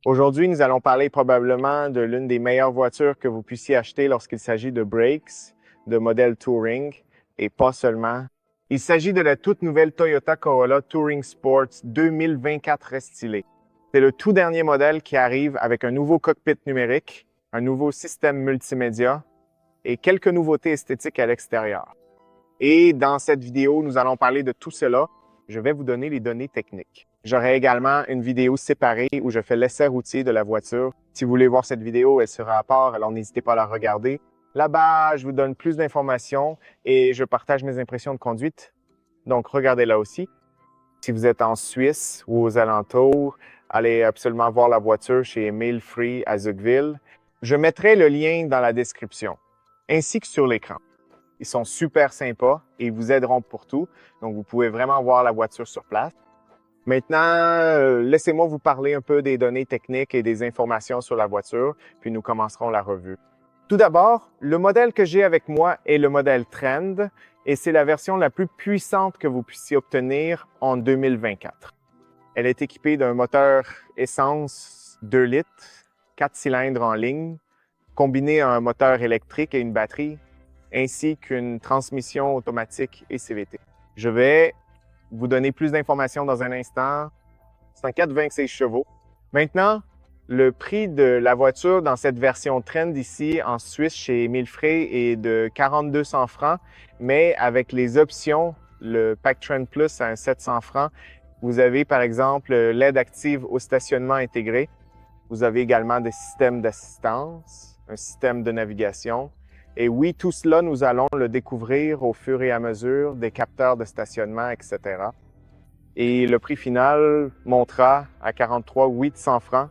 Aujourd'hui, nous allons parler probablement de l'une des meilleures voitures que vous puissiez acheter lorsqu'il s'agit de brakes, de modèle Touring, et pas seulement. Il s'agit de la toute nouvelle Toyota Corolla Touring Sports 2024 restylée. C'est le tout dernier modèle qui arrive avec un nouveau cockpit numérique, un nouveau système multimédia et quelques nouveautés esthétiques à l'extérieur. Et dans cette vidéo, nous allons parler de tout cela. Je vais vous donner les données techniques. J'aurai également une vidéo séparée où je fais l'essai routier de la voiture. Si vous voulez voir cette vidéo, elle sera à part, alors n'hésitez pas à la regarder. Là-bas, je vous donne plus d'informations et je partage mes impressions de conduite. Donc, regardez-la aussi. Si vous êtes en Suisse ou aux alentours, allez absolument voir la voiture chez Mail Free à Zuckville. Je mettrai le lien dans la description, ainsi que sur l'écran. Ils sont super sympas et ils vous aideront pour tout. Donc, vous pouvez vraiment voir la voiture sur place. Maintenant, laissez-moi vous parler un peu des données techniques et des informations sur la voiture, puis nous commencerons la revue. Tout d'abord, le modèle que j'ai avec moi est le modèle Trend et c'est la version la plus puissante que vous puissiez obtenir en 2024. Elle est équipée d'un moteur essence 2 litres, 4 cylindres en ligne, combiné à un moteur électrique et une batterie, ainsi qu'une transmission automatique et CVT. Je vais vous donner plus d'informations dans un instant. C'est un 426 chevaux. Maintenant, le prix de la voiture dans cette version Trend ici en Suisse chez Milfray est de 4200 francs, mais avec les options, le Pack Trend Plus à un 700 francs, vous avez par exemple l'aide active au stationnement intégré. Vous avez également des systèmes d'assistance, un système de navigation. Et oui, tout cela, nous allons le découvrir au fur et à mesure, des capteurs de stationnement, etc. Et le prix final montera à 43 800 francs.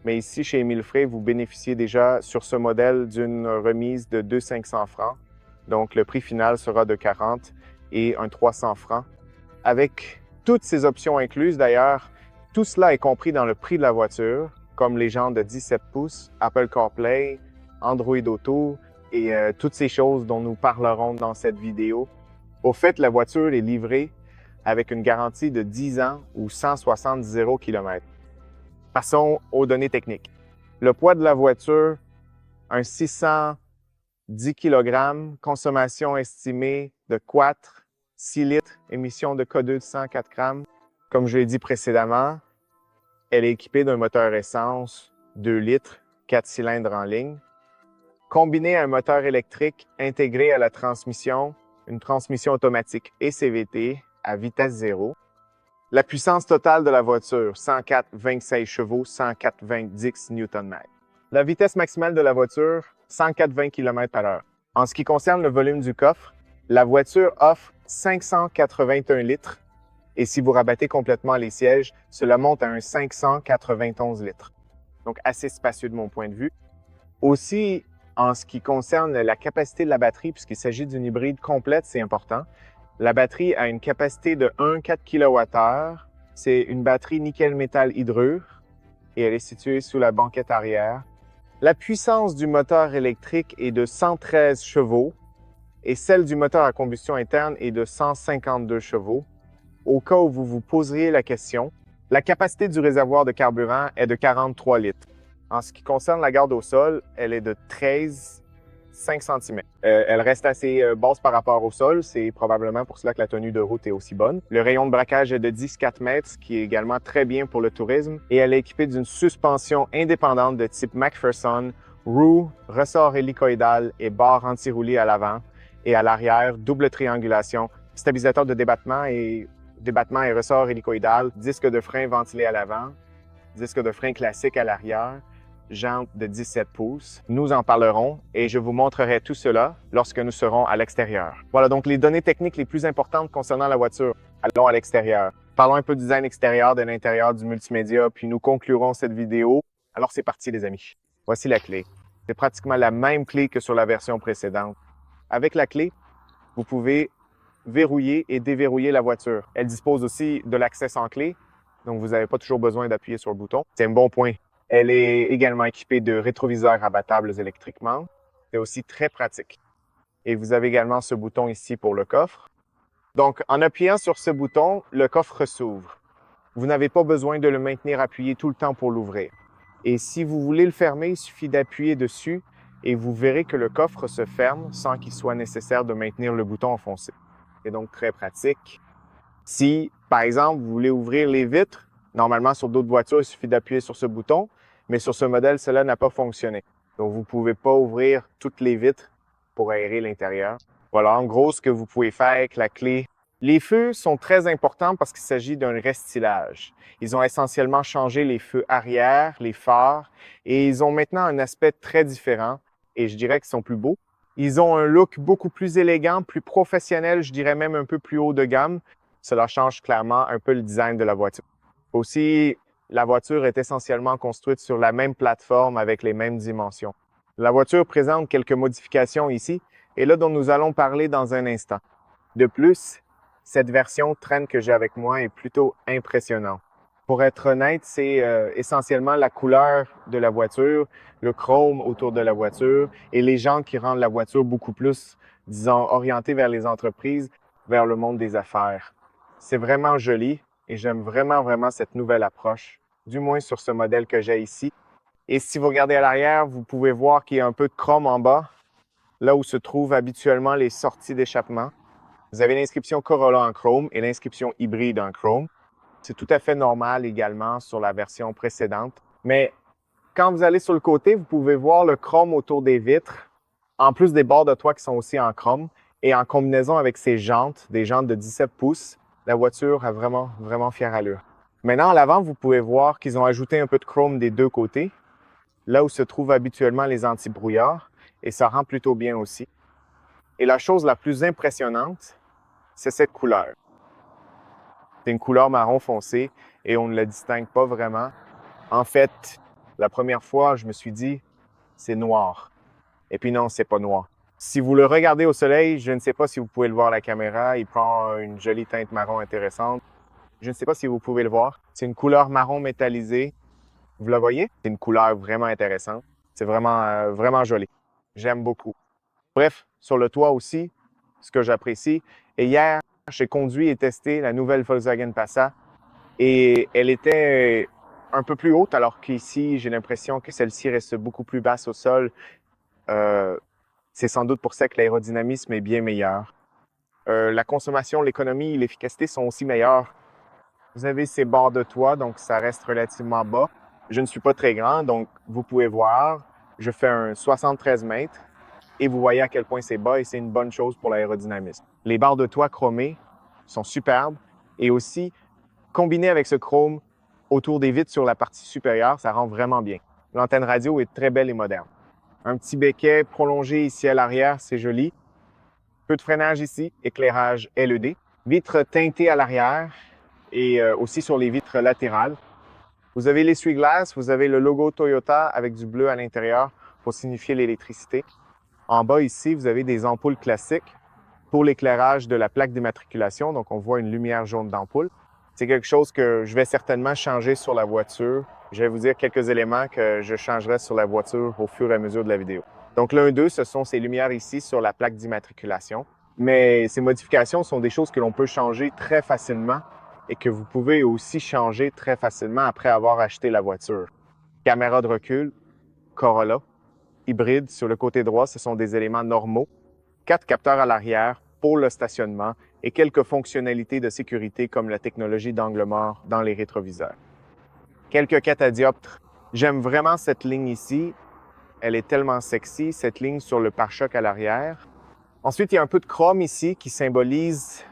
Mais ici, chez Émile Frey, vous bénéficiez déjà sur ce modèle d'une remise de 2 500 francs. Donc, le prix final sera de 40 et un 300 francs. Avec toutes ces options incluses, d'ailleurs, tout cela est compris dans le prix de la voiture, comme les jantes de 17 pouces, Apple CarPlay, Android Auto, et toutes ces choses dont nous parlerons dans cette vidéo. Au fait, la voiture est livrée avec une garantie de 10 ans ou 170 km. Passons aux données techniques. Le poids de la voiture, un 610 kg, consommation estimée de 4, 6 litres, émission de CO2 de 104 grammes. Comme je l'ai dit précédemment, elle est équipée d'un moteur essence 2 litres, 4 cylindres en ligne, combiné à un moteur électrique intégré à la transmission, une transmission automatique et CVT à vitesse 0. La puissance totale de la voiture, 104,26 chevaux, 104,20 Nm. La vitesse maximale de la voiture, 104,20 km/h. En ce qui concerne le volume du coffre, la voiture offre 581 litres et si vous rabattez complètement les sièges, cela monte à un 591 litres. Donc assez spacieux de mon point de vue. Aussi, en ce qui concerne la capacité de la batterie, puisqu'il s'agit d'une hybride complète, c'est important. La batterie a une capacité de 1,4 kWh. C'est une batterie nickel-métal hydrure et elle est située sous la banquette arrière. La puissance du moteur électrique est de 113 chevaux et celle du moteur à combustion interne est de 152 chevaux. Au cas où vous vous poseriez la question, la capacité du réservoir de carburant est de 43 litres. En ce qui concerne la garde au sol, elle est de 13,5 cm. Elle reste assez basse par rapport au sol. C'est probablement pour cela que la tenue de route est aussi bonne. Le rayon de braquage est de 10,4 mètres, ce qui est également très bien pour le tourisme. Et elle est équipée d'une suspension indépendante de type McPherson, roue, ressort hélicoïdal et barre anti-roulis à l'avant et à l'arrière, double triangulation, stabilisateur de débattement et ressort hélicoïdal, disque de frein ventilé à l'avant, disque de frein classique à l'arrière, jantes de 17 pouces. Nous en parlerons et je vous montrerai tout cela lorsque nous serons à l'extérieur. Voilà donc les données techniques les plus importantes concernant la voiture. Allons à l'extérieur. Parlons un peu du design extérieur, de l'intérieur, du multimédia, puis nous conclurons cette vidéo. Alors c'est parti les amis. Voici la clé. C'est pratiquement la même clé que sur la version précédente. Avec la clé, vous pouvez verrouiller et déverrouiller la voiture. Elle dispose aussi de l'accès sans clé, donc vous n'avez pas toujours besoin d'appuyer sur le bouton. C'est un bon point. Elle est également équipée de rétroviseurs abattables électriquement. C'est aussi très pratique. Et vous avez également ce bouton ici pour le coffre. Donc, en appuyant sur ce bouton, le coffre s'ouvre. Vous n'avez pas besoin de le maintenir appuyé tout le temps pour l'ouvrir. Et si vous voulez le fermer, il suffit d'appuyer dessus et vous verrez que le coffre se ferme sans qu'il soit nécessaire de maintenir le bouton enfoncé. C'est donc très pratique. Si, par exemple, vous voulez ouvrir les vitres, normalement sur d'autres voitures, il suffit d'appuyer sur ce bouton, mais sur ce modèle, cela n'a pas fonctionné. Donc, vous ne pouvez pas ouvrir toutes les vitres pour aérer l'intérieur. Voilà, en gros, ce que vous pouvez faire avec la clé. Les feux sont très importants parce qu'il s'agit d'un restylage. Ils ont essentiellement changé les feux arrière, les phares, et ils ont maintenant un aspect très différent, et je dirais qu'ils sont plus beaux. Ils ont un look beaucoup plus élégant, plus professionnel, je dirais même un peu plus haut de gamme. Cela change clairement un peu le design de la voiture. Aussi, la voiture est essentiellement construite sur la même plateforme avec les mêmes dimensions. La voiture présente quelques modifications ici, et là dont nous allons parler dans un instant. De plus, cette version Trend que j'ai avec moi est plutôt impressionnante. Pour être honnête, c'est essentiellement la couleur de la voiture, le chrome autour de la voiture et les jantes qui rendent la voiture beaucoup plus, disons, orientée vers les entreprises, vers le monde des affaires. C'est vraiment joli et j'aime vraiment cette nouvelle approche, du moins sur ce modèle que j'ai ici. Et si vous regardez à l'arrière, vous pouvez voir qu'il y a un peu de chrome en bas, là où se trouvent habituellement les sorties d'échappement. Vous avez l'inscription Corolla en chrome et l'inscription hybride en chrome. C'est tout à fait normal également sur la version précédente. Mais quand vous allez sur le côté, vous pouvez voir le chrome autour des vitres, en plus des bords de toit qui sont aussi en chrome. Et en combinaison avec ces jantes, des jantes de 17 pouces, la voiture a vraiment fière allure. Maintenant, à l'avant, vous pouvez voir qu'ils ont ajouté un peu de chrome des deux côtés, là où se trouvent habituellement les anti-brouillards, et ça rend plutôt bien aussi. Et la chose la plus impressionnante, c'est cette couleur. C'est une couleur marron foncé et on ne la distingue pas vraiment. En fait, la première fois, je me suis dit, c'est noir. Et puis non, c'est pas noir. Si vous le regardez au soleil, je ne sais pas si vous pouvez le voir à la caméra, il prend une jolie teinte marron intéressante. Je ne sais pas si vous pouvez le voir. C'est une couleur marron métallisée. Vous la voyez? C'est une couleur vraiment intéressante. C'est vraiment joli. J'aime beaucoup. Bref, sur le toit aussi, ce que j'apprécie. Et hier, j'ai conduit et testé la nouvelle Volkswagen Passat et elle était un peu plus haute, alors qu'ici, j'ai l'impression que celle-ci reste beaucoup plus basse au sol. C'est sans doute pour ça que l'aérodynamisme est bien meilleur. La consommation, l'économie et l'efficacité sont aussi meilleures. Vous avez ces bords de toit, donc ça reste relativement bas. Je ne suis pas très grand, donc vous pouvez voir, je fais un 73 mètres. Et vous voyez à quel point c'est bas et c'est une bonne chose pour l'aérodynamisme. Les barres de toit chromées sont superbes et aussi, combiné avec ce chrome autour des vitres sur la partie supérieure, ça rend vraiment bien. L'antenne radio est très belle et moderne. Un petit béquet prolongé ici à l'arrière, c'est joli. Peu de freinage ici, éclairage LED. Vitres teintées à l'arrière et aussi sur les vitres latérales. Vous avez l'essuie-glace, vous avez le logo Toyota avec du bleu à l'intérieur pour signifier l'électricité. En bas ici, vous avez des ampoules classiques pour l'éclairage de la plaque d'immatriculation. Donc, on voit une lumière jaune d'ampoule. C'est quelque chose que je vais certainement changer sur la voiture. Je vais vous dire quelques éléments que je changerai sur la voiture au fur et à mesure de la vidéo. Donc, l'un d'eux, ce sont ces lumières ici sur la plaque d'immatriculation. Mais ces modifications sont des choses que l'on peut changer très facilement et que vous pouvez aussi changer très facilement après avoir acheté la voiture. Caméra de recul, Corolla. Hybride sur le côté droit, ce sont des éléments normaux. 4 capteurs à l'arrière pour le stationnement et quelques fonctionnalités de sécurité comme la technologie d'angle mort dans les rétroviseurs. Quelques catadioptres. J'aime vraiment cette ligne ici. Elle est tellement sexy, cette ligne sur le pare-choc à l'arrière. Ensuite, il y a un peu de chrome ici qui symbolise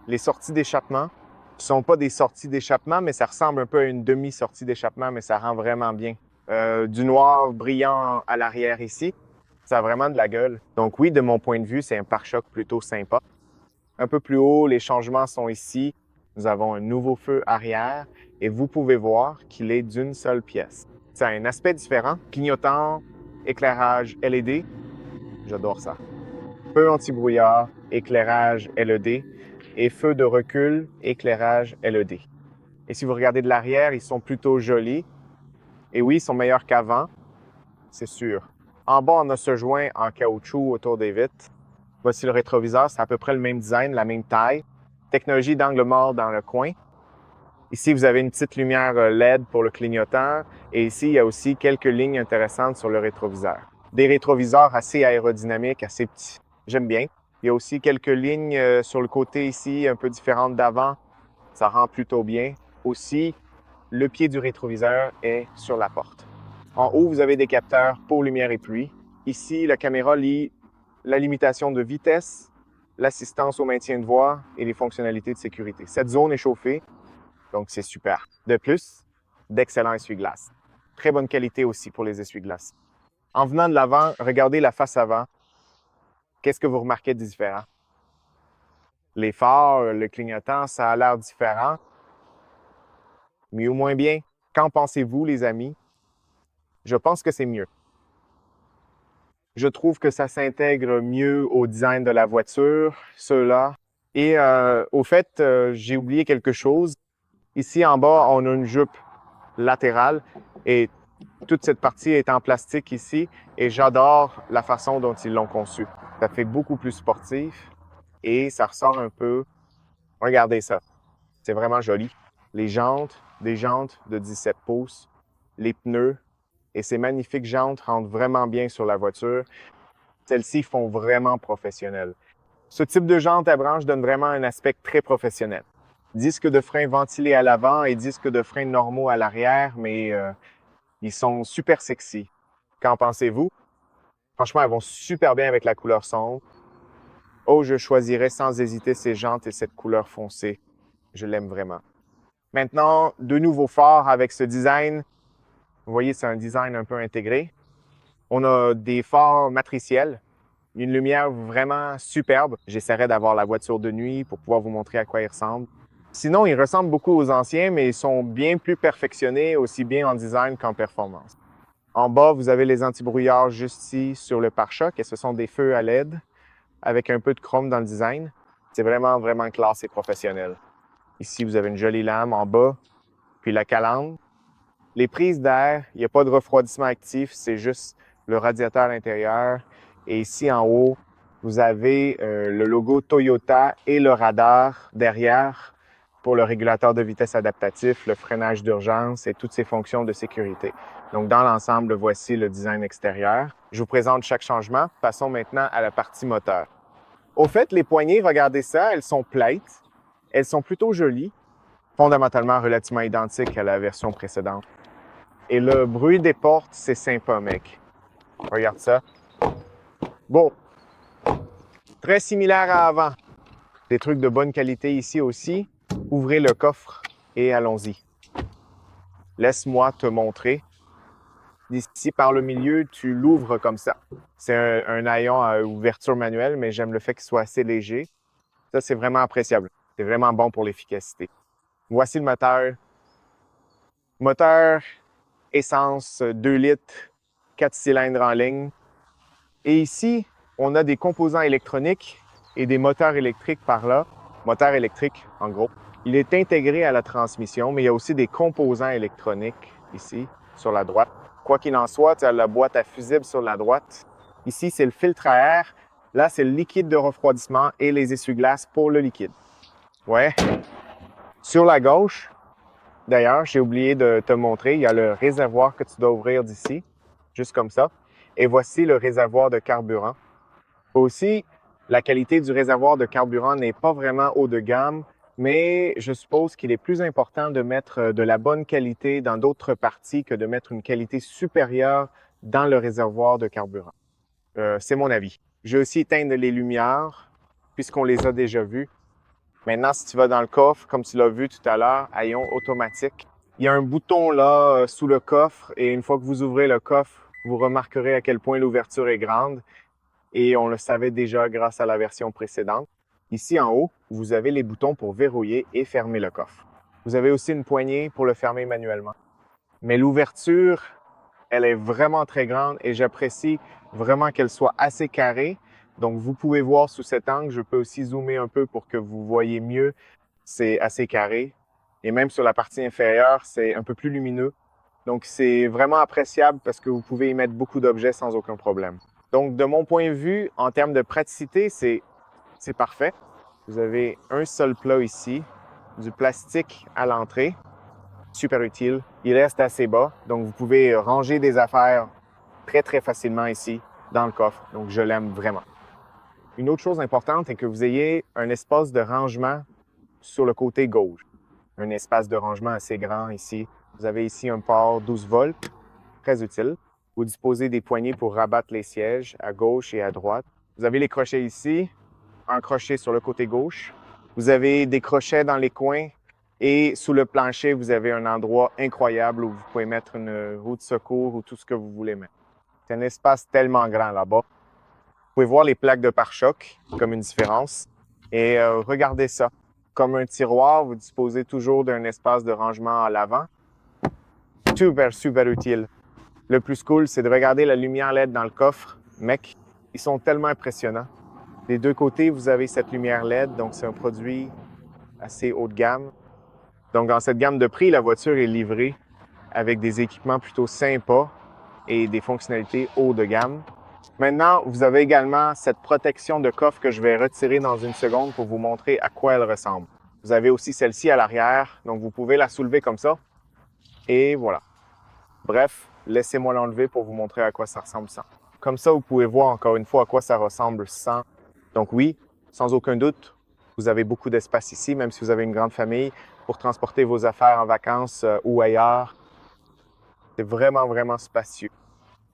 les sorties d'échappement. Ce ne sont pas des sorties d'échappement, mais ça ressemble un peu à une demi-sortie d'échappement, mais ça rend vraiment bien. Du noir brillant à l'arrière ici. Ça a vraiment de la gueule. Donc oui, de mon point de vue, c'est un pare-choc plutôt sympa. Un peu plus haut, les changements sont ici. Nous avons un nouveau feu arrière et vous pouvez voir qu'il est d'une seule pièce. Ça a un aspect différent. Clignotant, éclairage LED. J'adore ça. Feu anti-brouillard, éclairage LED et feu de recul, éclairage LED. Et si vous regardez de l'arrière, ils sont plutôt jolis. Et oui, ils sont meilleurs qu'avant, c'est sûr. En bas, on a ce joint en caoutchouc autour des vitres. Voici le rétroviseur, c'est à peu près le même design, la même taille. Technologie d'angle mort dans le coin. Ici, vous avez une petite lumière LED pour le clignotant. Et ici, il y a aussi quelques lignes intéressantes sur le rétroviseur. Des rétroviseurs assez aérodynamiques, assez petits. J'aime bien. Il y a aussi quelques lignes sur le côté ici, un peu différentes d'avant. Ça rend plutôt bien. Aussi, le pied du rétroviseur est sur la porte. En haut, vous avez des capteurs pour lumière et pluie. Ici, la caméra lit la limitation de vitesse, l'assistance au maintien de voie et les fonctionnalités de sécurité. Cette zone est chauffée, donc c'est super. De plus, d'excellents essuie-glaces. Très bonne qualité aussi pour les essuie-glaces. En venant de l'avant, regardez la face avant. Qu'est-ce que vous remarquez de différent? Les phares, le clignotant, ça a l'air différent. Mieux ou moins bien? Qu'en pensez-vous, les amis? Je pense que c'est mieux. Je trouve que ça s'intègre mieux au design de la voiture, ceux-là. Et au fait, j'ai oublié quelque chose. Ici en bas, on a une jupe latérale et toute cette partie est en plastique ici et j'adore la façon dont ils l'ont conçu. Ça fait beaucoup plus sportif et ça ressort un peu. Regardez ça. C'est vraiment joli. Les jantes, des jantes de 17 pouces, les pneus et ces magnifiques jantes rentrent vraiment bien sur la voiture. Celles-ci font vraiment professionnel. Ce type de jante à branche donne vraiment un aspect très professionnel. Disques de frein ventilés à l'avant et disques de frein normaux à l'arrière, mais ils sont super sexy. Qu'en pensez-vous? Franchement, elles vont super bien avec la couleur sombre. Oh, je choisirais sans hésiter ces jantes et cette couleur foncée. Je l'aime vraiment. Maintenant, de nouveaux phares avec ce design. Vous voyez, c'est un design un peu intégré. On a des phares matriciels. Une lumière vraiment superbe. J'essaierai d'avoir la voiture de nuit pour pouvoir vous montrer à quoi ils ressemblent. Sinon, ils ressemblent beaucoup aux anciens, mais ils sont bien plus perfectionnés, aussi bien en design qu'en performance. En bas, vous avez les antibrouillards juste ici sur le pare-choc et ce sont des feux à LED avec un peu de chrome dans le design. C'est vraiment, vraiment classe et professionnel. Ici, vous avez une jolie lame en bas, puis la calandre. Les prises d'air, il n'y a pas de refroidissement actif, c'est juste le radiateur à l'intérieur. Et ici en haut, vous avez le logo Toyota et le radar derrière pour le régulateur de vitesse adaptatif, le freinage d'urgence et toutes ces fonctions de sécurité. Donc, dans l'ensemble, voici le design extérieur. Je vous présente chaque changement. Passons maintenant à la partie moteur. Au fait, les poignées, regardez ça, elles sont plates. Elles sont plutôt jolies, fondamentalement relativement identiques à la version précédente. Et le bruit des portes, c'est sympa, mec. Regarde ça. Bon, très similaire à avant. Des trucs de bonne qualité ici aussi. Ouvrez le coffre et allons-y. Laisse-moi te montrer. Ici, par le milieu, tu l'ouvres comme ça. C'est un haillon à ouverture manuelle, mais j'aime le fait qu'il soit assez léger. Ça, c'est vraiment appréciable. C'est vraiment bon pour l'efficacité. Voici le moteur. Moteur essence 2 litres, 4 cylindres en ligne. Et ici, on a des composants électroniques et des moteurs électriques par là. Moteur électrique, en gros. Il est intégré à la transmission, mais il y a aussi des composants électroniques ici, sur la droite. Quoi qu'il en soit, tu as la boîte à fusibles sur la droite. Ici, c'est le filtre à air. Là, c'est le liquide de refroidissement et les essuie-glaces pour le liquide. Ouais. Sur la gauche, d'ailleurs, j'ai oublié de te montrer, il y a le réservoir que tu dois ouvrir d'ici, juste comme ça. Et voici le réservoir de carburant. Aussi, la qualité du réservoir de carburant n'est pas vraiment haut de gamme, mais je suppose qu'il est plus important de mettre de la bonne qualité dans d'autres parties que de mettre une qualité supérieure dans le réservoir de carburant. C'est mon avis. J'ai aussi éteindre les lumières, puisqu'on les a déjà vues. Maintenant, si tu vas dans le coffre, comme tu l'as vu tout à l'heure, haillon automatique, il y a un bouton là sous le coffre et une fois que vous ouvrez le coffre, vous remarquerez à quel point l'ouverture est grande et on le savait déjà grâce à la version précédente. Ici en haut, vous avez les boutons pour verrouiller et fermer le coffre. Vous avez aussi une poignée pour le fermer manuellement. Mais l'ouverture, elle est vraiment très grande et j'apprécie vraiment qu'elle soit assez carrée. Donc, vous pouvez voir sous cet angle, je peux aussi zoomer un peu pour que vous voyez mieux. C'est assez carré. Et même sur la partie inférieure, c'est un peu plus lumineux. Donc, c'est vraiment appréciable parce que vous pouvez y mettre beaucoup d'objets sans aucun problème. Donc, de mon point de vue, en termes de praticité, c'est parfait. Vous avez un seul plat ici. du plastique à l'entrée. Super utile. Il reste assez bas, donc vous pouvez ranger des affaires très, très facilement ici dans le coffre. Donc, je l'aime vraiment. Une autre chose importante est que vous ayez un espace de rangement sur le côté gauche. Un espace de rangement assez grand ici. Vous avez ici un port 12 volts, très utile. Vous disposez des poignées pour rabattre les sièges à gauche et à droite. Vous avez les crochets ici, un crochet sur le côté gauche. Vous avez des crochets dans les coins et sous le plancher, vous avez un endroit incroyable où vous pouvez mettre une roue de secours ou tout ce que vous voulez mettre. C'est un espace tellement grand là-bas. Vous pouvez voir les plaques de pare-choc comme une différence. Et regardez ça. Comme un tiroir, vous disposez toujours d'un espace de rangement à l'avant. Super, super utile. Le plus cool, c'est de regarder la lumière LED dans le coffre. Mec, ils sont tellement impressionnants. Des deux côtés, vous avez cette lumière LED, donc c'est un produit assez haut de gamme. Donc, dans cette gamme de prix, la voiture est livrée avec des équipements plutôt sympas et des fonctionnalités haut de gamme. Maintenant, vous avez également cette protection de coffre que je vais retirer dans une seconde pour vous montrer à quoi elle ressemble. Vous avez aussi celle-ci à l'arrière, donc vous pouvez la soulever comme ça. Et voilà. Bref, laissez-moi l'enlever pour vous montrer à quoi ça ressemble sans. Comme ça, vous pouvez voir encore une fois à quoi ça ressemble sans. Donc oui, sans aucun doute, vous avez beaucoup d'espace ici, même si vous avez une grande famille, pour transporter vos affaires en vacances ou ailleurs. C'est vraiment, vraiment spacieux.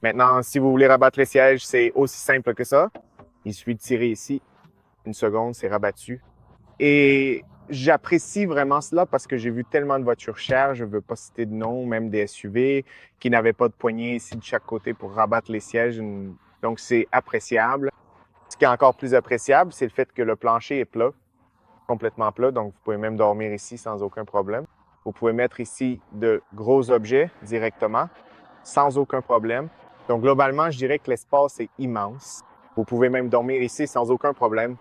Maintenant, si vous voulez rabattre les sièges, c'est aussi simple que ça. Il suffit de tirer ici. Une seconde, c'est rabattu. Et j'apprécie vraiment cela parce que j'ai vu tellement de voitures chères, je ne veux pas citer de nom, même des SUV, qui n'avaient pas de poignée ici de chaque côté pour rabattre les sièges. Donc, c'est appréciable. Ce qui est encore plus appréciable, c'est le fait que le plancher est plat, complètement plat. Donc, vous pouvez même dormir ici sans aucun problème. Vous pouvez mettre ici de gros objets directement, sans aucun problème. Donc, globalement, je dirais que l'espace est immense. Vous pouvez même dormir ici sans aucun problème.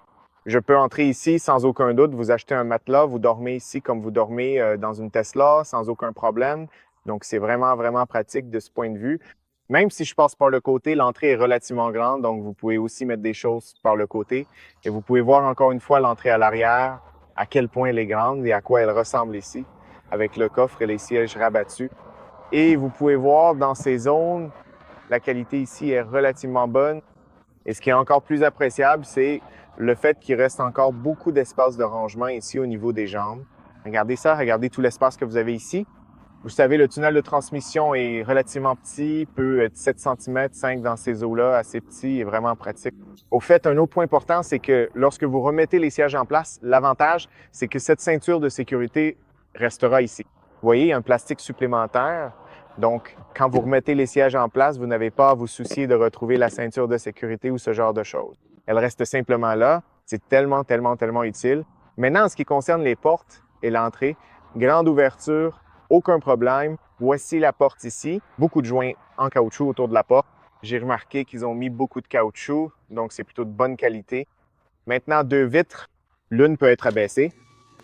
Je peux entrer ici sans aucun doute, vous achetez un matelas, vous dormez ici comme vous dormez dans une Tesla sans aucun problème. Donc, c'est vraiment, vraiment pratique de ce point de vue. Même si je passe par le côté, l'entrée est relativement grande, donc vous pouvez aussi mettre des choses par le côté. Et vous pouvez voir encore une fois l'entrée à l'arrière, à quel point elle est grande et à quoi elle ressemble ici, avec le coffre et les sièges rabattus. Et vous pouvez voir dans ces zones, la qualité ici est relativement bonne. Et ce qui est encore plus appréciable, c'est le fait qu'il reste encore beaucoup d'espace de rangement ici au niveau des jambes. Regardez ça, regardez tout l'espace que vous avez ici. Vous savez, le tunnel de transmission est relativement petit, peut être 7 cm, 5 dans ces eaux-là, assez petit et vraiment pratique. Au fait, un autre point important, c'est que lorsque vous remettez les sièges en place, l'avantage, c'est que cette ceinture de sécurité restera ici. Vous voyez, un plastique supplémentaire. Donc, quand vous remettez les sièges en place, vous n'avez pas à vous soucier de retrouver la ceinture de sécurité ou ce genre de choses. Elle reste simplement là. C'est tellement, tellement, tellement utile. Maintenant, en ce qui concerne les portes et l'entrée, grande ouverture, aucun problème. Voici la porte ici. Beaucoup de joints en caoutchouc autour de la porte. J'ai remarqué qu'ils ont mis beaucoup de caoutchouc, donc c'est plutôt de bonne qualité. Maintenant, deux vitres. L'une peut être abaissée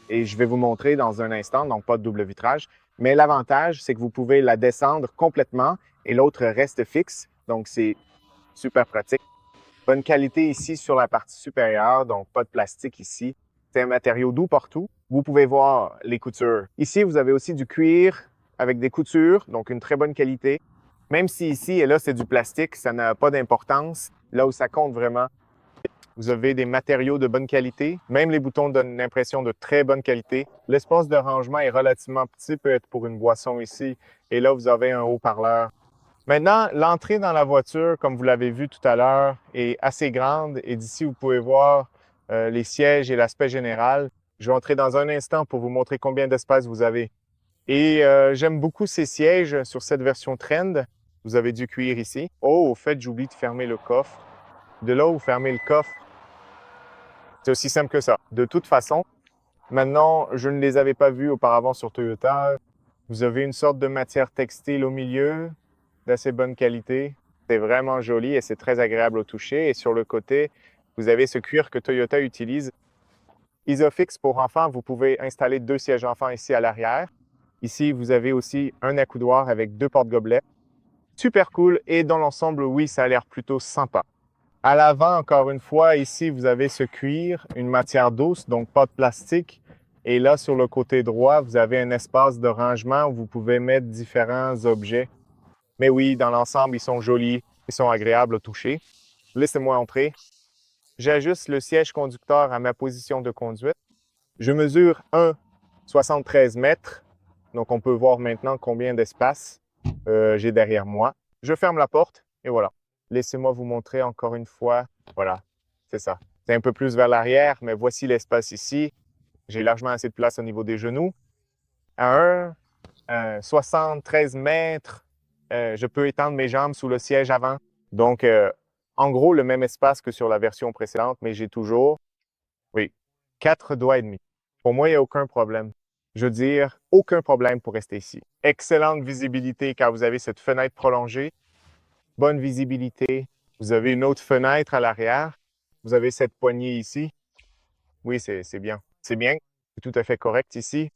et je vais vous montrer dans un instant, donc pas de double vitrage. Mais l'avantage, c'est que vous pouvez la descendre complètement et l'autre reste fixe, donc c'est super pratique. Bonne qualité ici sur la partie supérieure, donc pas de plastique ici. C'est un matériau doux partout. Vous pouvez voir les coutures. Ici, vous avez aussi du cuir avec des coutures, donc une très bonne qualité. Même si ici et là, c'est du plastique, ça n'a pas d'importance. Là où ça compte vraiment, vous avez des matériaux de bonne qualité. Même les boutons donnent une impression de très bonne qualité. L'espace de rangement est relativement petit, peut être pour une boisson ici. Et là, vous avez un haut-parleur. Maintenant, l'entrée dans la voiture, comme vous l'avez vu tout à l'heure, est assez grande. Et d'ici, vous pouvez voir les sièges et l'aspect général. Je vais entrer dans un instant pour vous montrer combien d'espace vous avez. Et j'aime beaucoup ces sièges sur cette version Trend. Vous avez du cuir ici. Oh, au fait, j'oublie de fermer le coffre. De là où vous fermez le coffre, c'est aussi simple que ça. De toute façon, maintenant, je ne les avais pas vus auparavant sur Toyota. Vous avez une sorte de matière textile au milieu, d'assez bonne qualité. C'est vraiment joli et c'est très agréable au toucher. Et sur le côté, vous avez ce cuir que Toyota utilise. Isofix pour enfants, vous pouvez installer deux sièges enfants ici à l'arrière. Ici, vous avez aussi un accoudoir avec deux porte-gobelets. Super cool et dans l'ensemble, oui, ça a l'air plutôt sympa. À l'avant, encore une fois, ici, vous avez ce cuir, une matière douce, donc pas de plastique. Et là, sur le côté droit, vous avez un espace de rangement où vous pouvez mettre différents objets. Mais oui, dans l'ensemble, ils sont jolis, ils sont agréables au toucher. Laissez-moi entrer. J'ajuste le siège conducteur à ma position de conduite. Je mesure 1,73 mètres. Donc, on peut voir maintenant combien d'espace j'ai derrière moi. Je ferme la porte et voilà. Laissez-moi vous montrer encore une fois. Voilà, c'est ça. C'est un peu plus vers l'arrière, mais voici l'espace ici. J'ai largement assez de place au niveau des genoux. À 1,73 mètres, je peux étendre mes jambes sous le siège avant. Donc, en gros, le même espace que sur la version précédente, mais j'ai toujours, oui, 4 doigts et demi. Pour moi, il n'y a aucun problème. Je veux dire, aucun problème pour rester ici. Excellente visibilité car vous avez cette fenêtre prolongée. Bonne visibilité. Vous avez une autre fenêtre à l'arrière. Vous avez cette poignée ici. Oui, c'est bien. C'est bien. C'est tout à fait correct ici.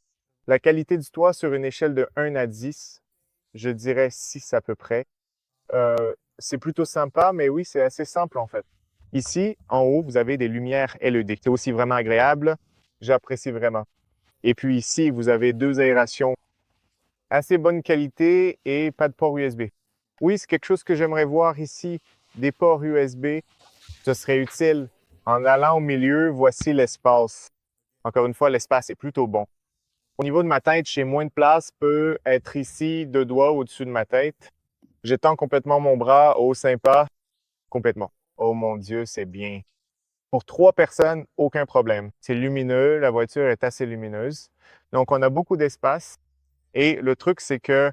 La qualité du toit sur une échelle de 1 à 10, je dirais 6 à peu près. C'est plutôt sympa, mais oui, c'est assez simple en fait. Ici, en haut, vous avez des lumières LED. C'est aussi vraiment agréable. J'apprécie vraiment. Et puis ici, vous avez 2 aérations assez bonne qualité et pas de port USB. Oui, c'est quelque chose que j'aimerais voir ici, des ports USB. Ce serait utile. En allant au milieu, voici l'espace. Encore une fois, l'espace est plutôt bon. Au niveau de ma tête, j'ai moins de place, peut être ici, 2 doigts au-dessus de ma tête. J'étends complètement mon bras, oh sympa, complètement. Oh mon Dieu, c'est bien. Pour 3 personnes, aucun problème. C'est lumineux, la voiture est assez lumineuse. Donc, on a beaucoup d'espace. Et le truc, c'est que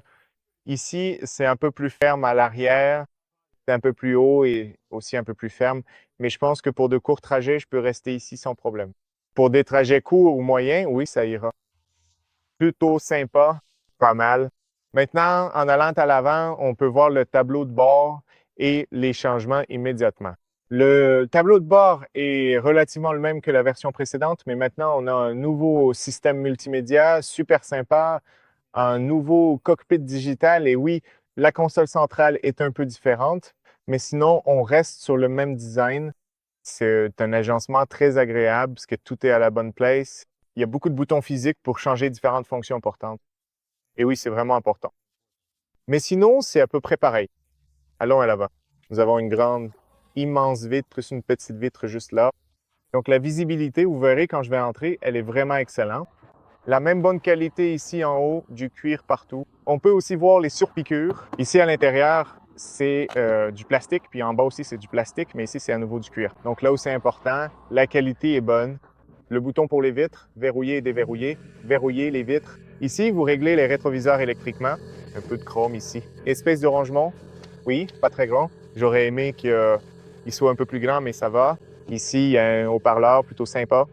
ici, c'est un peu plus ferme à l'arrière, c'est un peu plus haut et aussi un peu plus ferme. Mais je pense que pour de courts trajets, je peux rester ici sans problème. Pour des trajets courts ou moyens, oui, ça ira. Plutôt sympa, pas mal. Maintenant, en allant à l'avant, on peut voir le tableau de bord et les changements immédiatement. Le tableau de bord est relativement le même que la version précédente, mais maintenant, on a un nouveau système multimédia super sympa, un nouveau cockpit digital. Et oui, la console centrale est un peu différente, mais sinon, on reste sur le même design. C'est un agencement très agréable parce que tout est à la bonne place. Il y a beaucoup de boutons physiques pour changer différentes fonctions importantes. Et oui, c'est vraiment important. Mais sinon, c'est à peu près pareil. Allons à l'avant. Nous avons une grande, immense vitre, plus une petite vitre juste là. Donc, la visibilité, vous verrez quand je vais entrer, elle est vraiment excellente. La même bonne qualité ici en haut, du cuir partout. On peut aussi voir les surpiqûres. Ici à l'intérieur, c'est du plastique, puis en bas aussi c'est du plastique, mais ici c'est à nouveau du cuir. Donc là où c'est important, la qualité est bonne. Le bouton pour les vitres, verrouiller et déverrouiller, verrouiller les vitres. Ici, vous réglez les rétroviseurs électriquement. Un peu de chrome ici. Espèce de rangement, oui, pas très grand. J'aurais aimé qu'il soit un peu plus grand, mais ça va. Ici, il y a un haut-parleur plutôt sympa.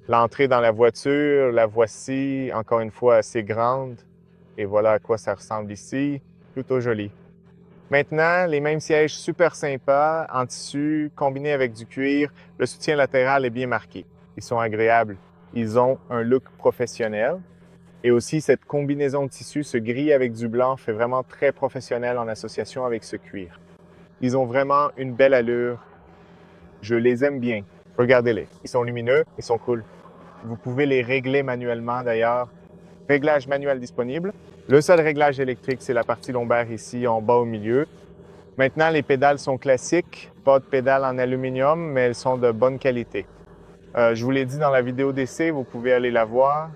L'entrée dans la voiture, la voici, encore une fois, assez grande. Et voilà à quoi ça ressemble ici. Plutôt joli. Maintenant, les mêmes sièges super sympas, en tissu, combinés avec du cuir. Le soutien latéral est bien marqué. Ils sont agréables. Ils ont un look professionnel. Et aussi, cette combinaison de tissu, ce gris avec du blanc, fait vraiment très professionnel en association avec ce cuir. Ils ont vraiment une belle allure. Je les aime bien. Regardez-les. Ils sont lumineux, ils sont cool. Vous pouvez les régler manuellement d'ailleurs. Réglage manuel disponible. Le seul réglage électrique, c'est la partie lombaire ici, en bas au milieu. Maintenant, les pédales sont classiques. Pas de pédales en aluminium, mais elles sont de bonne qualité. Je vous l'ai dit dans la vidéo d'essai, vous pouvez aller la voir.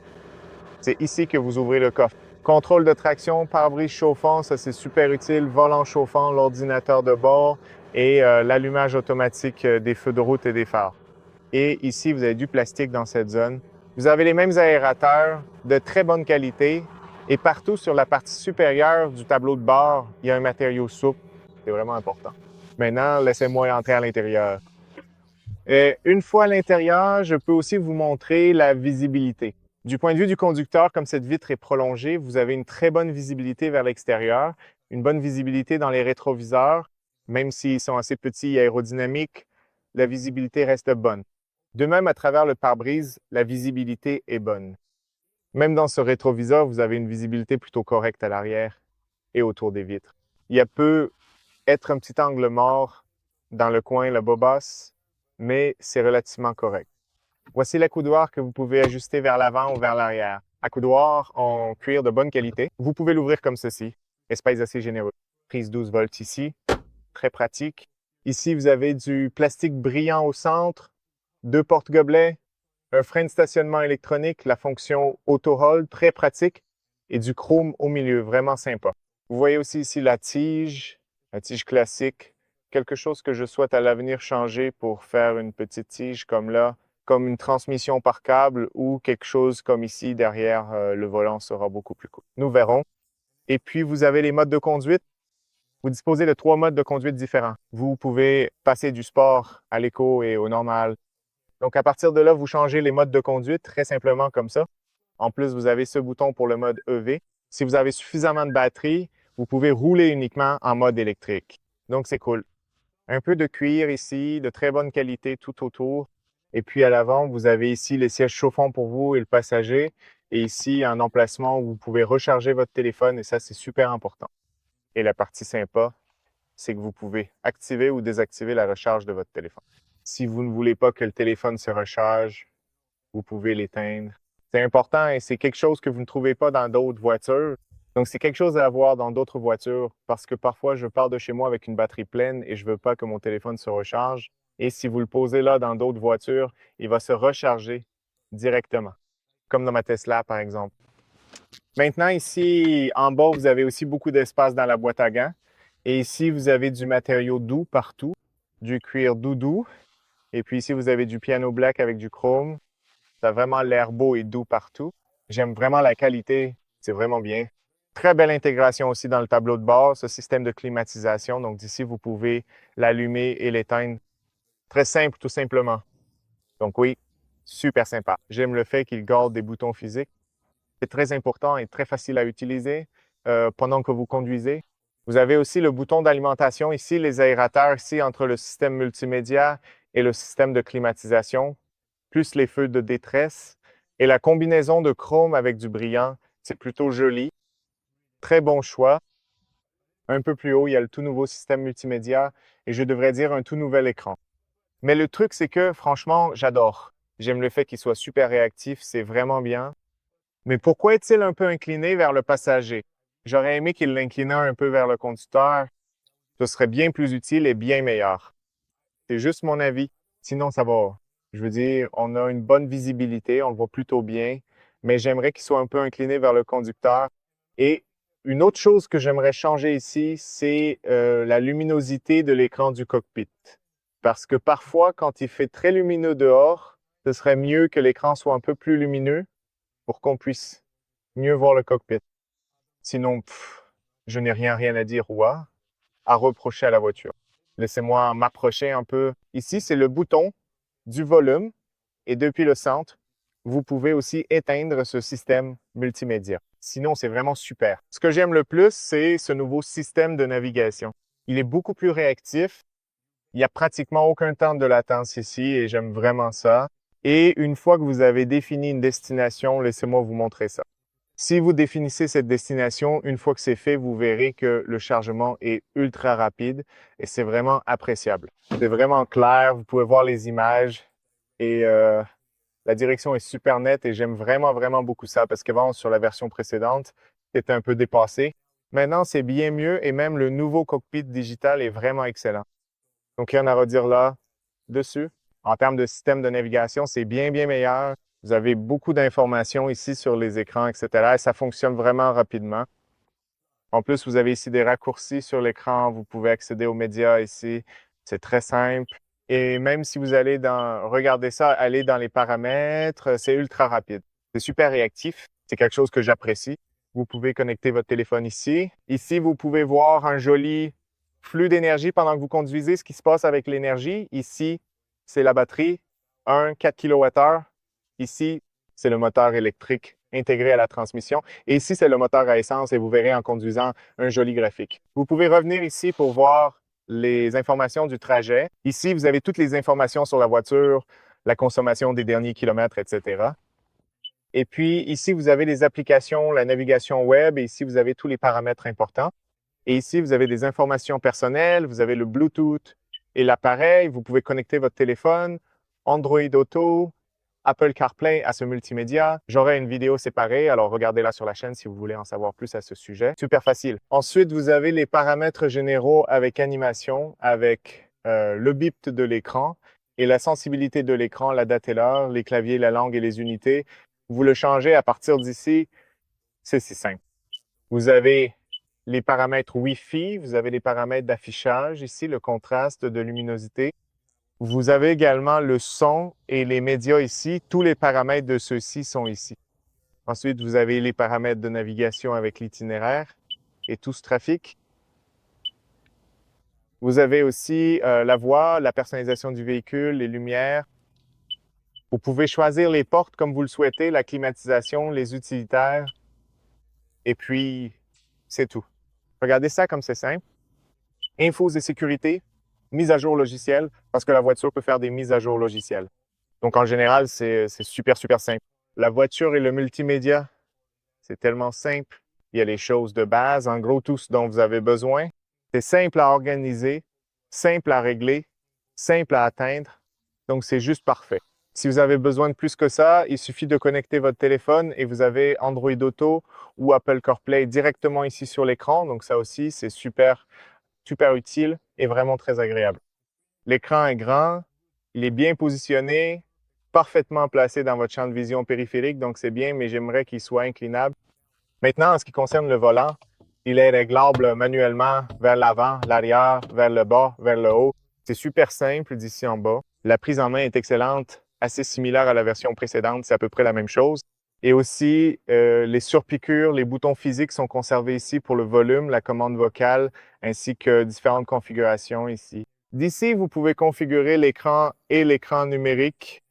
C'est ici que vous ouvrez le coffre. Contrôle de traction, pare-brise chauffant, ça c'est super utile. Volant chauffant, l'ordinateur de bord et l'allumage automatique des feux de route et des phares. Et ici, vous avez du plastique dans cette zone. Vous avez les mêmes aérateurs de très bonne qualité. Et partout sur la partie supérieure du tableau de bord, il y a un matériau souple. C'est vraiment important. Maintenant, laissez-moi entrer à l'intérieur. Une fois à l'intérieur, je peux aussi vous montrer la visibilité. Du point de vue du conducteur, comme cette vitre est prolongée, vous avez une très bonne visibilité vers l'extérieur, une bonne visibilité dans les rétroviseurs, même s'ils sont assez petits et aérodynamiques, la visibilité reste bonne. De même, à travers le pare-brise, la visibilité est bonne. Même dans ce rétroviseur, vous avez une visibilité plutôt correcte à l'arrière et autour des vitres. Il y a peut être un petit angle mort dans le coin, la bobasse, mais c'est relativement correct. Voici l'accoudoir que vous pouvez ajuster vers l'avant ou vers l'arrière. Accoudoir en cuir de bonne qualité. Vous pouvez l'ouvrir comme ceci. Espace assez généreux. Prise 12 volts ici. Très pratique. Ici, vous avez du plastique brillant au centre, deux porte-gobelets, un frein de stationnement électronique, la fonction auto-hold, très pratique, et du chrome au milieu, vraiment sympa. Vous voyez aussi ici la tige classique, quelque chose que je souhaite à l'avenir changer pour faire une petite tige comme là, comme une transmission par câble ou quelque chose comme ici derrière le volant sera beaucoup plus cool. Nous verrons. Et puis, vous avez les modes de conduite. Vous disposez de 3 modes de conduite différents. Vous pouvez passer du sport à l'éco et au normal. Donc, à partir de là, vous changez les modes de conduite très simplement comme ça. En plus, vous avez ce bouton pour le mode EV. Si vous avez suffisamment de batterie, vous pouvez rouler uniquement en mode électrique. Donc, c'est cool. Un peu de cuir ici, de très bonne qualité tout autour. Et puis à l'avant, vous avez ici les sièges chauffants pour vous et le passager. Et ici, un emplacement où vous pouvez recharger votre téléphone et ça, c'est super important. Et la partie sympa, c'est que vous pouvez activer ou désactiver la recharge de votre téléphone. Si vous ne voulez pas que le téléphone se recharge, vous pouvez l'éteindre. C'est important et c'est quelque chose que vous ne trouvez pas dans d'autres voitures. Donc, c'est quelque chose à avoir dans d'autres voitures parce que parfois, je pars de chez moi avec une batterie pleine et je ne veux pas que mon téléphone se recharge. Et si vous le posez là dans d'autres voitures, il va se recharger directement, comme dans ma Tesla, par exemple. Maintenant, ici, en bas, vous avez aussi beaucoup d'espace dans la boîte à gants. Et ici, vous avez du matériau doux partout, du cuir doudou. Et puis ici, vous avez du piano black avec du chrome. Ça a vraiment l'air beau et doux partout. J'aime vraiment la qualité. C'est vraiment bien. Très belle intégration aussi dans le tableau de bord, ce système de climatisation. Donc d'ici, vous pouvez l'allumer et l'éteindre. Très simple, tout simplement. Donc oui, super sympa. J'aime le fait qu'il garde des boutons physiques. C'est très important et très facile à utiliser pendant que vous conduisez. Vous avez aussi le bouton d'alimentation ici, les aérateurs ici entre le système multimédia et le système de climatisation, plus les feux de détresse. Et la combinaison de chrome avec du brillant, c'est plutôt joli. Très bon choix. Un peu plus haut, il y a le tout nouveau système multimédia et je devrais dire un tout nouvel écran. Mais le truc, c'est que franchement, j'adore. J'aime le fait qu'il soit super réactif, c'est vraiment bien. Mais pourquoi est-il un peu incliné vers le passager? J'aurais aimé qu'il l'inclinât un peu vers le conducteur. Ce serait bien plus utile et bien meilleur. C'est juste mon avis. Sinon, ça va. Je veux dire, on a une bonne visibilité, on le voit plutôt bien, mais j'aimerais qu'il soit un peu incliné vers le conducteur. Et une autre chose que j'aimerais changer ici, c'est la luminosité de l'écran du cockpit. Parce que parfois, quand il fait très lumineux dehors, ce serait mieux que l'écran soit un peu plus lumineux pour qu'on puisse mieux voir le cockpit. Sinon, je n'ai rien à dire ou à reprocher à la voiture. Laissez-moi m'approcher un peu. Ici, c'est le bouton du volume et depuis le centre, vous pouvez aussi éteindre ce système multimédia. Sinon, c'est vraiment super. Ce que j'aime le plus, c'est ce nouveau système de navigation. Il est beaucoup plus réactif. Il n'y a pratiquement aucun temps de latence ici et j'aime vraiment ça. Et une fois que vous avez défini une destination, laissez-moi vous montrer ça. Si vous définissez cette destination, une fois que c'est fait, vous verrez que le chargement est ultra rapide et c'est vraiment appréciable. C'est vraiment clair, vous pouvez voir les images et la direction est super nette et j'aime vraiment beaucoup ça parce qu'avant, sur la version précédente, c'était un peu dépassé. Maintenant, c'est bien mieux et même le nouveau cockpit digital est vraiment excellent. Donc, rien à redire là dessus. En termes de système de navigation, c'est bien meilleur. Vous avez beaucoup d'informations ici sur les écrans, etc. Et ça fonctionne vraiment rapidement. En plus, vous avez ici des raccourcis sur l'écran. Vous pouvez accéder aux médias ici. C'est très simple. Et même si vous allez regardez ça, aller dans les paramètres, c'est ultra rapide. C'est super réactif. C'est quelque chose que j'apprécie. Vous pouvez connecter votre téléphone ici. Ici, vous pouvez voir un joli flux d'énergie pendant que vous conduisez, ce qui se passe avec l'énergie. Ici, c'est la batterie, 4 kWh. Ici, c'est le moteur électrique intégré à la transmission. Et ici, c'est le moteur à essence et vous verrez en conduisant un joli graphique. Vous pouvez revenir ici pour voir les informations du trajet. Ici, vous avez toutes les informations sur la voiture, la consommation des derniers kilomètres, etc. Et puis ici, vous avez les applications, la navigation web et ici, vous avez tous les paramètres importants. Et ici, vous avez des informations personnelles, vous avez le Bluetooth et l'appareil. Vous pouvez connecter votre téléphone, Android Auto, Apple CarPlay à ce multimédia. J'aurai une vidéo séparée, alors regardez-la sur la chaîne si vous voulez en savoir plus à ce sujet. Super facile. Ensuite, vous avez les paramètres généraux avec animation, avec le bip de l'écran et la sensibilité de l'écran, la date et l'heure, les claviers, la langue et les unités. Vous le changez à partir d'ici. C'est si simple. Vous avez les paramètres Wi-Fi, vous avez les paramètres d'affichage ici, le contraste de luminosité. Vous avez également le son et les médias ici. Tous les paramètres de ceux-ci sont ici. Ensuite, vous avez les paramètres de navigation avec l'itinéraire et tout ce trafic. Vous avez aussi la voix, la personnalisation du véhicule, les lumières. Vous pouvez choisir les portes comme vous le souhaitez, la climatisation, les utilitaires. Et puis, c'est tout. Regardez ça comme c'est simple. Infos et sécurité, mise à jour logicielle, parce que la voiture peut faire des mises à jour logicielles. Donc, en général, c'est super, super simple. La voiture et le multimédia, c'est tellement simple. Il y a les choses de base, en gros, tout ce dont vous avez besoin. C'est simple à organiser, simple à régler, simple à atteindre. Donc, c'est juste parfait. Si vous avez besoin de plus que ça, il suffit de connecter votre téléphone et vous avez Android Auto ou Apple CarPlay directement ici sur l'écran. Donc, ça aussi, c'est super, super utile et vraiment très agréable. L'écran est grand, il est bien positionné, parfaitement placé dans votre champ de vision périphérique, donc c'est bien, mais j'aimerais qu'il soit inclinable. Maintenant, en ce qui concerne le volant, il est réglable manuellement vers l'avant, l'arrière, vers le bas, vers le haut. C'est super simple d'ici en bas. La prise en main est excellente, assez similaire à la version précédente, c'est à peu près la même chose. Et aussi, les surpiqûres, les boutons physiques sont conservés ici pour le volume, la commande vocale, ainsi que différentes configurations ici. D'ici, vous pouvez configurer l'écran et l'écran numérique.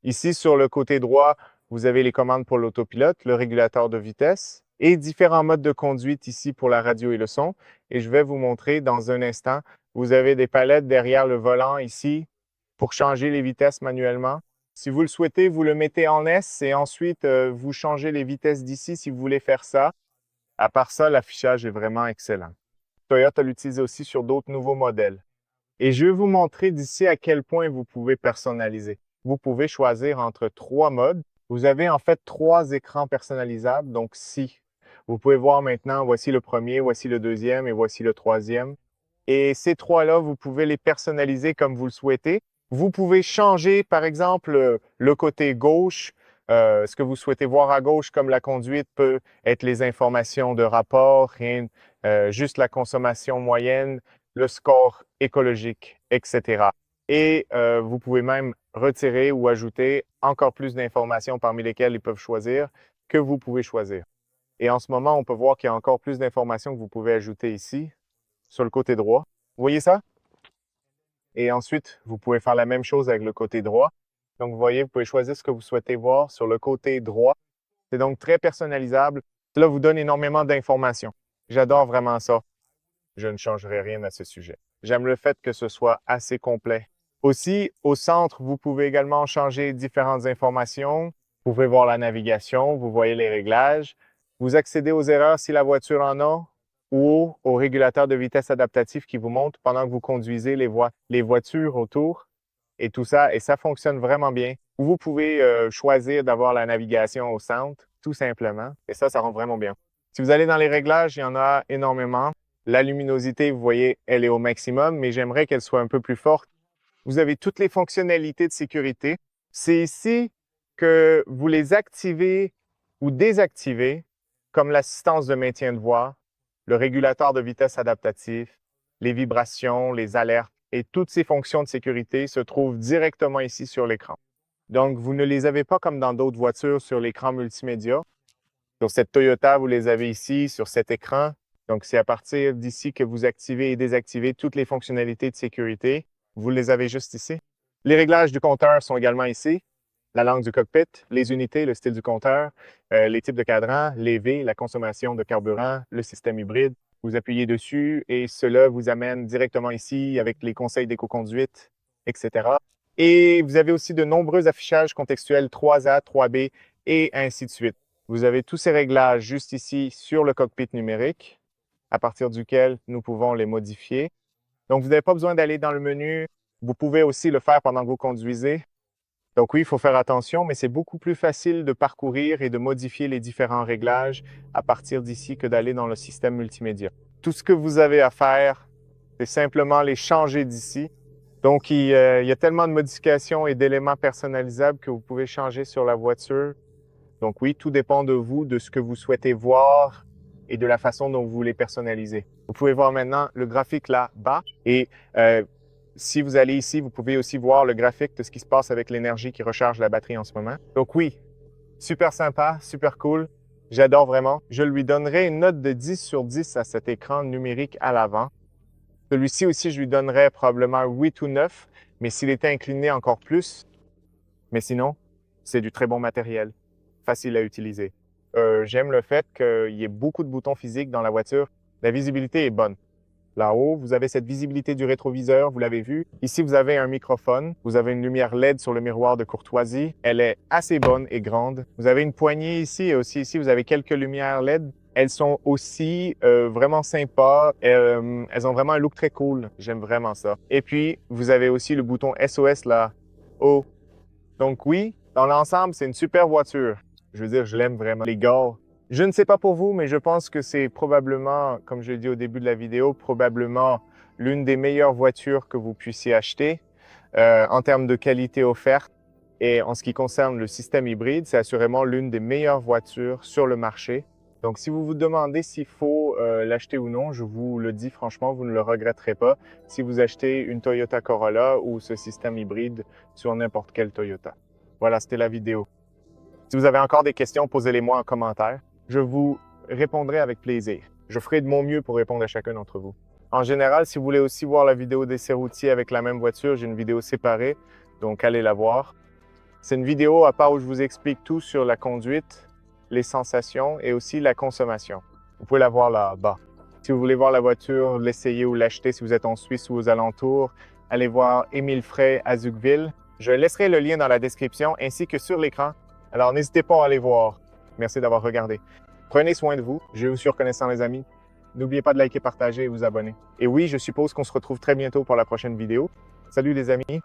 Ici, sur le côté droit, vous avez les commandes pour l'autopilote, le régulateur de vitesse et différents modes de conduite ici pour la radio et le son. Et je vais vous montrer dans un instant. Vous avez des palettes derrière le volant ici pour changer les vitesses manuellement. Si vous le souhaitez, vous le mettez en S et ensuite vous changez les vitesses d'ici si vous voulez faire ça. À part ça, l'affichage est vraiment excellent. Toyota l'utilise aussi sur d'autres nouveaux modèles. Et je vais vous montrer d'ici à quel point vous pouvez personnaliser. Vous pouvez choisir entre 3 modes. Vous avez en fait 3 écrans personnalisables. Donc, si vous pouvez voir maintenant, voici le premier, voici le deuxième et voici le troisième. Et ces 3-là, vous pouvez les personnaliser comme vous le souhaitez. Vous pouvez changer, par exemple, le côté gauche. Ce que vous souhaitez voir à gauche, comme la conduite, peut être les informations de rapport, rien, juste la consommation moyenne, le score écologique, etc. Et vous pouvez même retirer ou ajouter encore plus d'informations parmi lesquelles ils peuvent choisir que vous pouvez choisir. Et en ce moment, on peut voir qu'il y a encore plus d'informations que vous pouvez ajouter ici, sur le côté droit. Vous voyez ça? Et ensuite, vous pouvez faire la même chose avec le côté droit. Donc, vous voyez, vous pouvez choisir ce que vous souhaitez voir sur le côté droit. C'est donc très personnalisable. Cela vous donne énormément d'informations. J'adore vraiment ça. Je ne changerai rien à ce sujet. J'aime le fait que ce soit assez complet. Aussi, au centre, vous pouvez également changer différentes informations. Vous pouvez voir la navigation, vous voyez les réglages. Vous accédez aux erreurs si la voiture en a ou au régulateur de vitesse adaptatif qui vous montre pendant que vous conduisez les voitures autour et tout ça. Et ça fonctionne vraiment bien. Vous pouvez choisir d'avoir la navigation au centre, tout simplement. Et ça rend vraiment bien. Si vous allez dans les réglages, il y en a énormément. La luminosité, vous voyez, elle est au maximum, mais j'aimerais qu'elle soit un peu plus forte. Vous avez toutes les fonctionnalités de sécurité. C'est ici que vous les activez ou désactivez, comme l'assistance de maintien de voie, le régulateur de vitesse adaptatif, les vibrations, les alertes et toutes ces fonctions de sécurité se trouvent directement ici sur l'écran. Donc, vous ne les avez pas comme dans d'autres voitures sur l'écran multimédia. Sur cette Toyota, vous les avez ici sur cet écran. Donc, c'est à partir d'ici que vous activez et désactivez toutes les fonctionnalités de sécurité. Vous les avez juste ici. Les réglages du compteur sont également ici. La langue du cockpit, les unités, le style du compteur, les types de cadrans, les V, la consommation de carburant, le système hybride. Vous appuyez dessus et cela vous amène directement ici avec les conseils d'éco-conduite, etc. Et vous avez aussi de nombreux affichages contextuels 3A, 3B et ainsi de suite. Vous avez tous ces réglages juste ici sur le cockpit numérique, à partir duquel nous pouvons les modifier. Donc, vous n'avez pas besoin d'aller dans le menu. Vous pouvez aussi le faire pendant que vous conduisez. Donc oui, il faut faire attention, mais c'est beaucoup plus facile de parcourir et de modifier les différents réglages à partir d'ici que d'aller dans le système multimédia. Tout ce que vous avez à faire, c'est simplement les changer d'ici. Donc, il y a tellement de modifications et d'éléments personnalisables que vous pouvez changer sur la voiture. Donc oui, tout dépend de vous, de ce que vous souhaitez voir et de la façon dont vous voulez personnaliser. Vous pouvez voir maintenant le graphique là-bas et si vous allez ici, vous pouvez aussi voir le graphique de ce qui se passe avec l'énergie qui recharge la batterie en ce moment. Donc oui, super sympa, super cool. J'adore vraiment. Je lui donnerai une note de 10 sur 10 à cet écran numérique à l'avant. Celui-ci aussi, je lui donnerais probablement 8 ou 9, mais s'il était incliné encore plus. Mais sinon, c'est du très bon matériel, facile à utiliser. J'aime le fait qu'il y ait beaucoup de boutons physiques dans la voiture. La visibilité est bonne. Là-haut, vous avez cette visibilité du rétroviseur, vous l'avez vu. Ici, vous avez un microphone. Vous avez une lumière LED sur le miroir de courtoisie. Elle est assez bonne et grande. Vous avez une poignée ici et aussi ici, vous avez quelques lumières LED. Elles sont aussi vraiment sympas. Elles ont vraiment un look très cool. J'aime vraiment ça. Et puis, vous avez aussi le bouton SOS là-haut. Donc oui, dans l'ensemble, c'est une super voiture. Je veux dire, je l'aime vraiment. Les gars, je ne sais pas pour vous, mais je pense que c'est probablement, comme je l'ai dit au début de la vidéo, probablement l'une des meilleures voitures que vous puissiez acheter en termes de qualité offerte. Et en ce qui concerne le système hybride, c'est assurément l'une des meilleures voitures sur le marché. Donc, si vous vous demandez s'il faut l'acheter ou non, je vous le dis franchement, vous ne le regretterez pas si vous achetez une Toyota Corolla ou ce système hybride sur n'importe quelle Toyota. Voilà, c'était la vidéo. Si vous avez encore des questions, posez-les-moi en commentaire. Je vous répondrai avec plaisir. Je ferai de mon mieux pour répondre à chacun d'entre vous. En général, si vous voulez aussi voir la vidéo d'essai routier avec la même voiture, j'ai une vidéo séparée, donc allez la voir. C'est une vidéo à part où je vous explique tout sur la conduite, les sensations et aussi la consommation. Vous pouvez la voir là-bas. Si vous voulez voir la voiture, l'essayer ou l'acheter si vous êtes en Suisse ou aux alentours, allez voir Émile Frey à Zucqueville. Je laisserai le lien dans la description ainsi que sur l'écran. Alors n'hésitez pas à aller voir. Merci d'avoir regardé. Prenez soin de vous. Je vous suis reconnaissant les amis. N'oubliez pas de liker, partager et vous abonner. Et oui, je suppose qu'on se retrouve très bientôt pour la prochaine vidéo. Salut les amis.